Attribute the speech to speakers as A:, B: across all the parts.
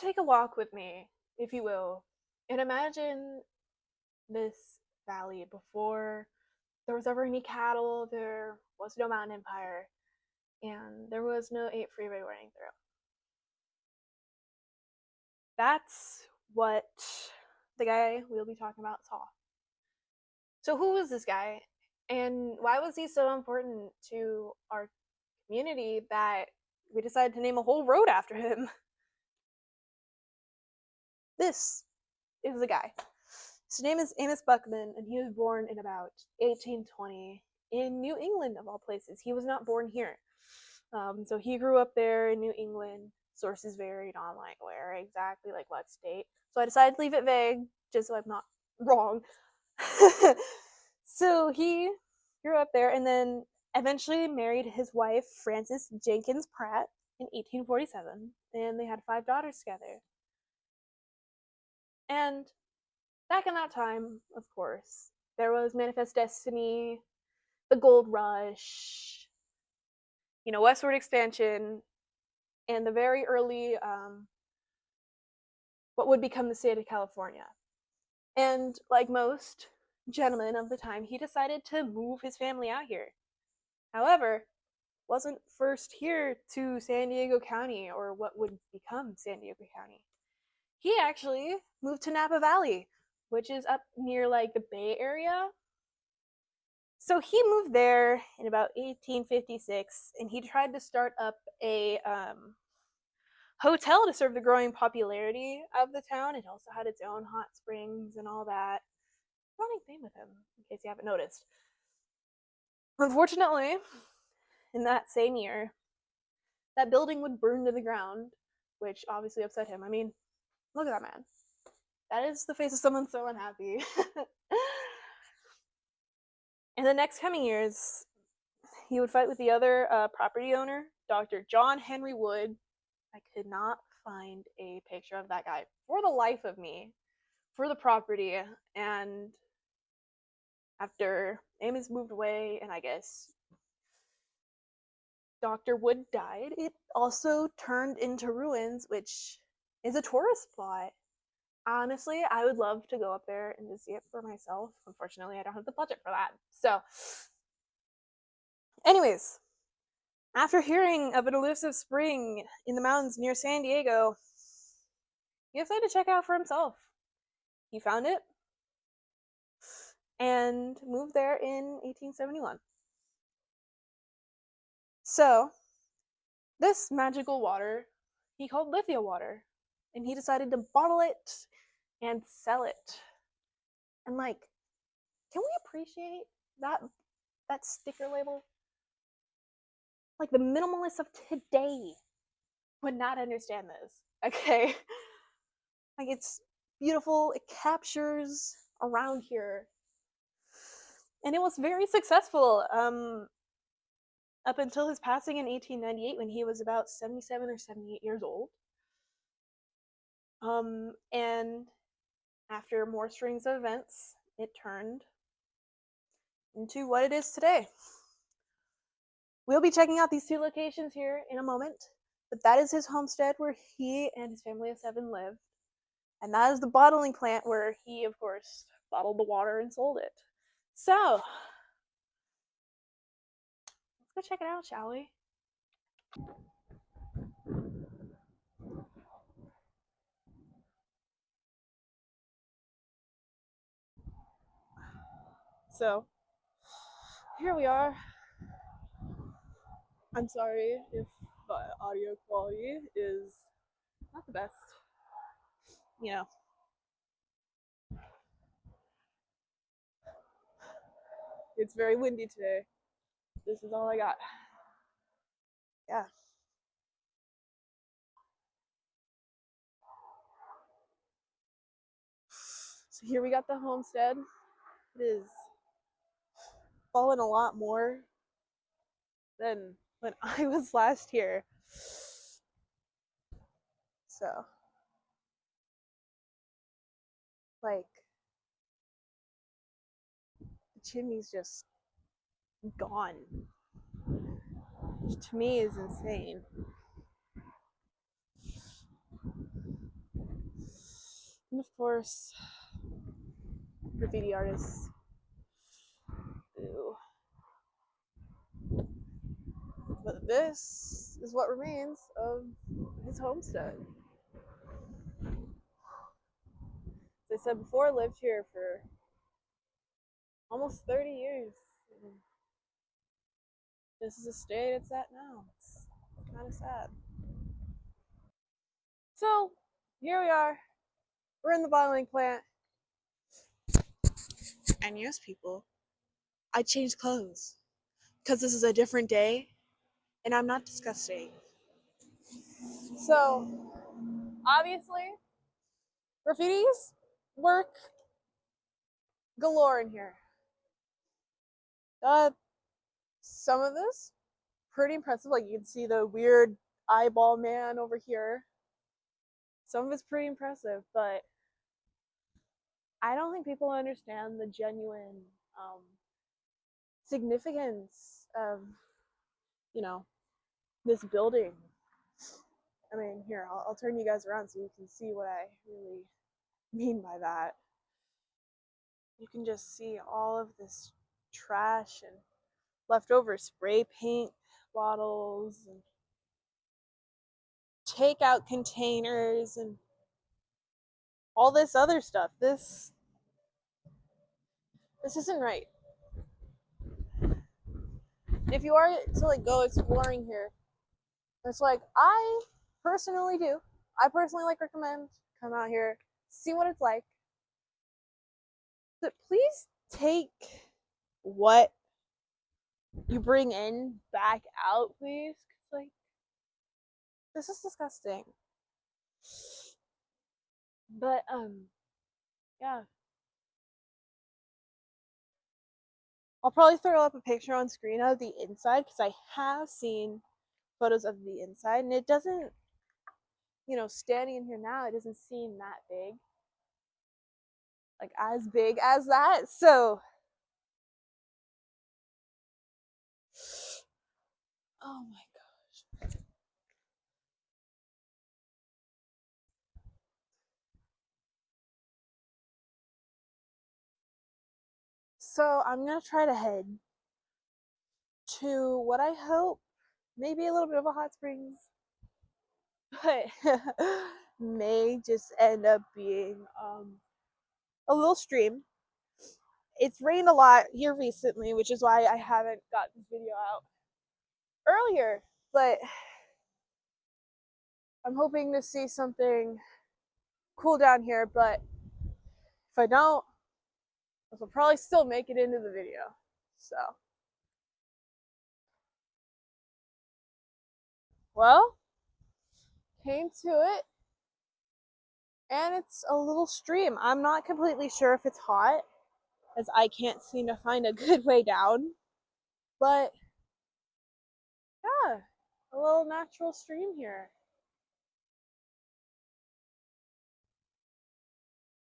A: take a walk with me, if you will, and imagine this valley before there was ever any cattle, there was no mountain empire, and there was no 8 freeway running through. That's what the guy we'll be talking about saw. So, who was this guy? And why was he so important to our community that we decided to name a whole road after him? This is the guy. His name is Amos Buckman, and he was born in about 1820 in New England, of all places. He was not born here. So he grew up there in New England. Sources varied on like where exactly, like what state. So I decided to leave it vague, just so I'm not wrong. So he grew up there and then eventually married his wife, Frances Jenkins Pratt, in 1847, and they had 5 daughters together. And back in that time, of course, there was Manifest Destiny, the Gold Rush, westward expansion, and the very early, what would become the state of California. And like most gentlemen of the time, he decided to move his family out here. However, wasn't first here to San Diego County, or what would become San Diego County. He actually moved to Napa Valley, which is up near like the Bay Area. So he moved there in about 1856, and he tried to start up a hotel to serve the growing popularity of the town. It also had its own hot springs and all that. Running theme with him, in case you haven't noticed. Unfortunately, in that same year, that building would burn to the ground, which obviously upset him. I mean, look at that man. That is the face of someone so unhappy. In the next coming years, he would fight with the other property owner, Dr. John Henry Wood. I could not find a picture of that guy for the life of me for the property. And after Amos moved away, and I guess Dr. Wood died, it also turned into ruins, which is a tourist spot. Honestly, I would love to go up there and just see it for myself. Unfortunately, I don't have the budget for that. So, anyways, after hearing of an elusive spring in the mountains near San Diego, he decided to check it out for himself. He found it and moved there in 1871. So, this magical water he called Lithia water, and he decided to bottle it and sell it. And like, can we appreciate that sticker label? Like, the minimalists of today would not understand this. Okay? Like, it's beautiful, it captures around here. And it was very successful. Up until his passing in 1898 when he was about 77 or 78 years old. And after more strings of events, it turned into what it is today. We'll be checking out these 2 locations here in a moment, but that is his homestead where he and his family of 7 lived. And that is the bottling plant where he, of course, bottled the water and sold it. So, let's go check it out, shall we? So, here we are. I'm sorry if the audio quality is not the best. It's very windy today. This is all I got. Yeah. So here we got the homestead. It is fallen a lot more than when I was last here. So, like, the chimney's just gone, which to me is insane. And of course, graffiti artists. Ew. But this is what remains of his homestead. As I said before, I lived here for almost 30 years. And this is the state it's at now. It's kind of sad. So, here we are. We're in the bottling plant. And yes, people, I changed clothes because this is a different day and I'm not disgusting. So, obviously, graffitis work galore in here. Some of this pretty impressive. Like you can see the weird eyeball man over here. Some of it's pretty impressive, but I don't think people understand the genuine significance of, you know, this building. I mean, here, I'll turn you guys around so you can see what I really mean by that. You can just see all of this trash and leftover spray paint bottles and takeout containers and all this other stuff. This isn't right. If you are to like go exploring here, it's like I personally do. I personally like recommend come out here, see what it's like. But please take what you bring in back out, please. 'Cause, like, this is disgusting. But yeah. I'll probably throw up a picture on screen of the inside because I have seen photos of the inside and it doesn't, standing in here now, it doesn't seem that big. Like as big as that. So, oh my gosh. So, I'm going to try to head to what I hope maybe a little bit of a hot springs, but may just end up being a little stream. It's rained a lot here recently, which is why I haven't got this video out earlier, but I'm hoping to see something cool down here, but if I don't, I'll probably still make it into the video. So, well, came to it, and it's a little stream. I'm not completely sure if it's hot, as I can't seem to find a good way down, but yeah, a little natural stream here.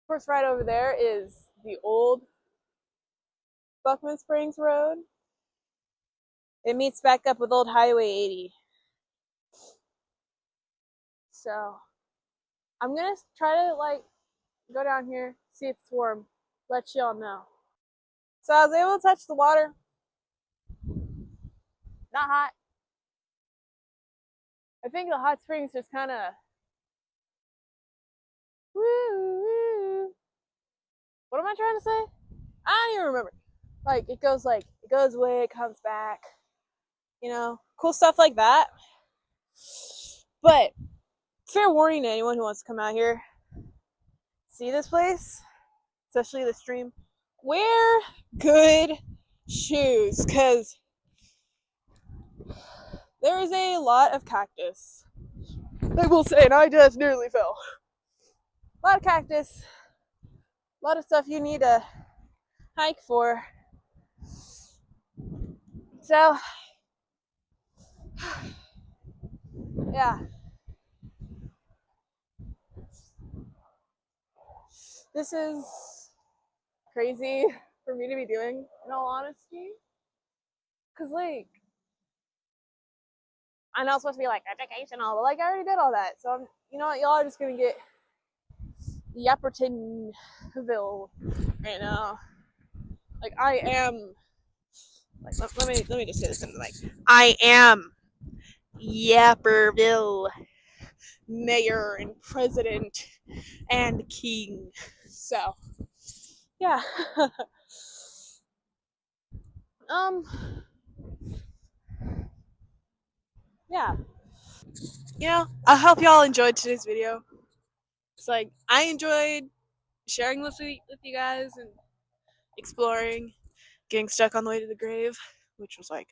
A: Of course, right over there is the old Buckman Springs Road. It meets back up with old Highway 80. So, I'm gonna try to go down here, see if it's warm, let y'all know. So I was able to touch the water. Not hot. I think the hot springs just kind of woo. What am I trying to say? I don't even remember. It goes away, it comes back. Cool stuff like that. But fair warning to anyone who wants to come out here, see this place, especially the stream. Wear good shoes, because there is a lot of cactus. I will say, and I just nearly fell. A lot of cactus, a lot of stuff you need to hike for. So, yeah. This is crazy for me to be doing, in all honesty. Because, I'm not supposed to be, educational, but, I already did all that. So, you know what? Y'all are just going to get Yappertonville right now. Like I am. Like let me just say this in like I am Yapperville mayor and president and king. So yeah. um yeah. I hope y'all enjoyed today's video. It's like I enjoyed sharing with you guys and exploring, getting stuck on the way to the grave, which was like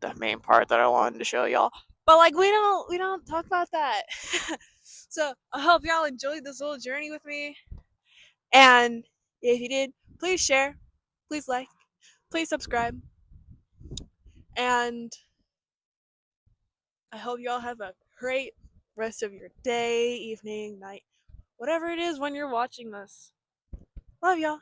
A: the main part that I wanted to show y'all. But like we don't talk about that. So I hope y'all enjoyed this little journey with me. And if you did, please share, please like, please subscribe. And I hope y'all have a great rest of your day, evening, night, whatever it is when you're watching this. Love y'all.